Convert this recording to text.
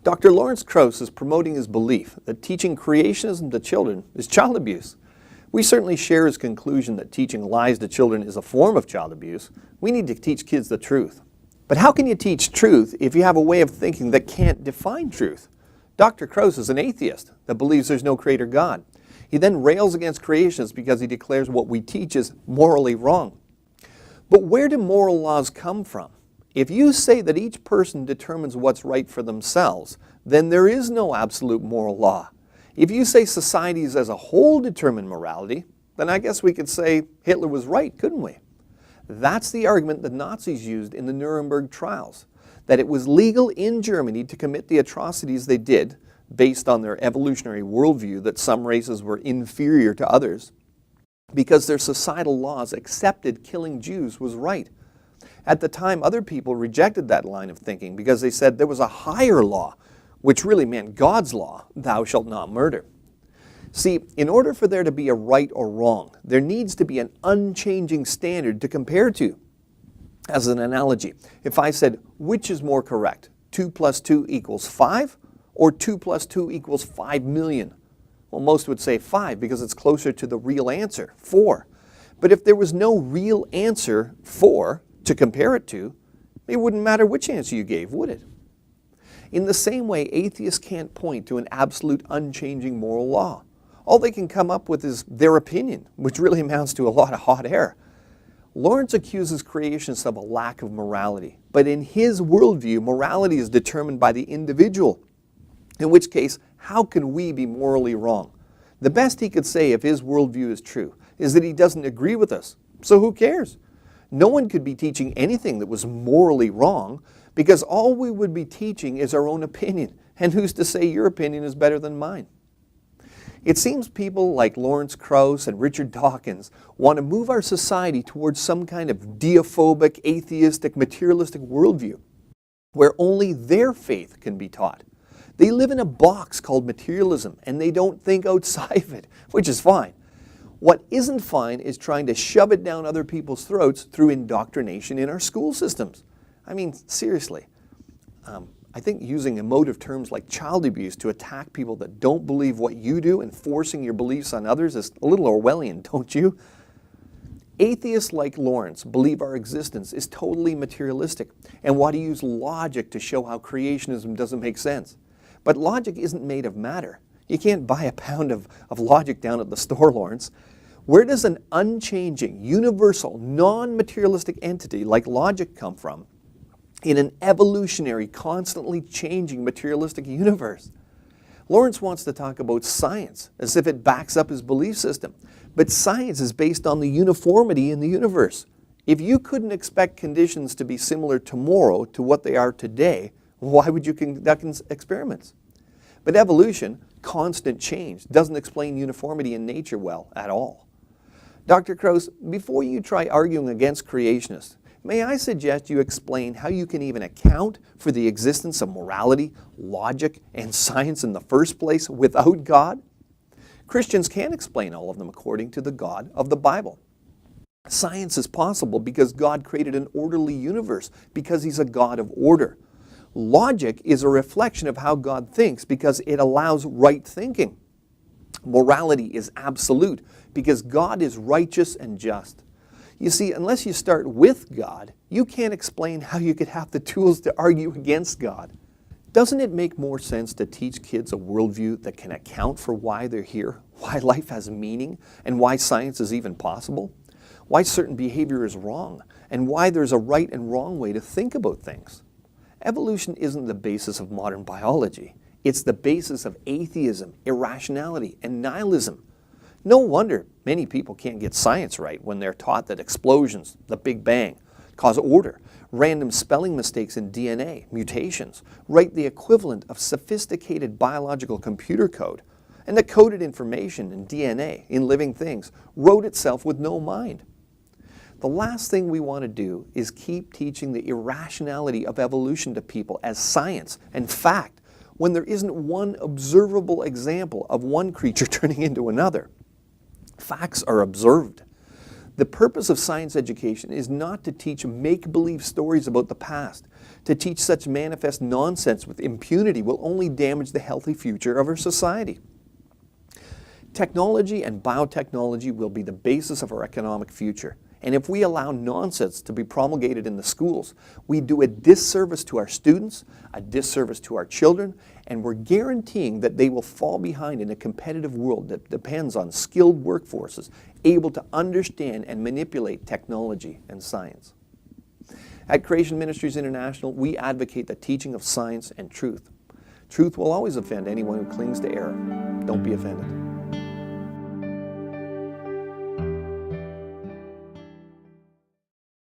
Dr. Lawrence Krauss is promoting his belief that teaching creationism to children is child abuse. We certainly share his conclusion that teaching lies to children is a form of child abuse. We need to teach kids the truth. But how can you teach truth if you have a way of thinking that can't define truth? Dr. Krauss is an atheist that believes there's no creator God. He then rails against creationists because he declares what we teach is morally wrong. But where do moral laws come from? If you say that each person determines what's right for themselves, then there is no absolute moral law. If you say societies as a whole determine morality, then I guess we could say Hitler was right, couldn't we? That's the argument the Nazis used in the Nuremberg trials, that it was legal in Germany to commit the atrocities they did based on their evolutionary worldview that some races were inferior to others, because their societal laws accepted killing Jews was right. At the time, other people rejected that line of thinking because they said there was a higher law, which really meant God's law, thou shalt not murder. See, in order for there to be a right or wrong, there needs to be an unchanging standard to compare to. As an analogy, if I said, which is more correct, 2 plus 2 equals 5, or 2 plus 2 equals 5 million? Well, most would say 5 because it's closer to the real answer, 4. But if there was no real answer, 4, to compare it to, it wouldn't matter which answer you gave, would it? In the same way, atheists can't point to an absolute unchanging moral law. All they can come up with is their opinion, which really amounts to a lot of hot air. Lawrence accuses creationists of a lack of morality, but in his worldview, morality is determined by the individual, in which case, how can we be morally wrong? The best he could say if his worldview is true is that he doesn't agree with us, so who cares? No one could be teaching anything that was morally wrong, because all we would be teaching is our own opinion, and who's to say your opinion is better than mine? It seems people like Lawrence Krauss and Richard Dawkins want to move our society towards some kind of deophobic, atheistic, materialistic worldview, where only their faith can be taught. They live in a box called materialism, and they don't think outside of it, which is fine. What isn't fine is trying to shove it down other people's throats through indoctrination in our school systems. I mean, seriously, I think using emotive terms like child abuse to attack people that don't believe what you do and forcing your beliefs on others is a little Orwellian, don't you? Atheists like Lawrence believe our existence is totally materialistic and want to use logic to show how creationism doesn't make sense. But logic isn't made of matter. You can't buy a pound of logic down at the store, Lawrence. Where does an unchanging, universal, non-materialistic entity like logic come from in an evolutionary, constantly changing materialistic universe? Lawrence wants to talk about science as if it backs up his belief system. But science is based on the uniformity in the universe. If you couldn't expect conditions to be similar tomorrow to what they are today, why would you conduct experiments? But evolution, constant change, doesn't explain uniformity in nature well at all. Dr. Krauss, before you try arguing against creationists, may I suggest you explain how you can even account for the existence of morality, logic, and science in the first place without God? Christians can't explain all of them according to the God of the Bible. Science is possible because God created an orderly universe, because He's a God of order. Logic is a reflection of how God thinks because it allows right thinking. Morality is absolute because God is righteous and just. You see, unless you start with God, you can't explain how you could have the tools to argue against God. Doesn't it make more sense to teach kids a worldview that can account for why they're here, why life has meaning, and why science is even possible? Why certain behavior is wrong, and why there's a right and wrong way to think about things? Evolution isn't the basis of modern biology. It's the basis of atheism, irrationality, and nihilism. No wonder many people can't get science right when they're taught that explosions, the Big Bang, cause order, random spelling mistakes in DNA, mutations, write the equivalent of sophisticated biological computer code, and the coded information in DNA, in living things, wrote itself with no mind. The last thing we want to do is keep teaching the irrationality of evolution to people as science and fact when there isn't one observable example of one creature turning into another. Facts are observed. The purpose of science education is not to teach make-believe stories about the past. To teach such manifest nonsense with impunity will only damage the healthy future of our society. Technology and biotechnology will be the basis of our economic future. And if we allow nonsense to be promulgated in the schools, we do a disservice to our students, a disservice to our children, and we're guaranteeing that they will fall behind in a competitive world that depends on skilled workforces able to understand and manipulate technology and science. At Creation Ministries International, we advocate the teaching of science and truth. Truth will always offend anyone who clings to error. Don't be offended.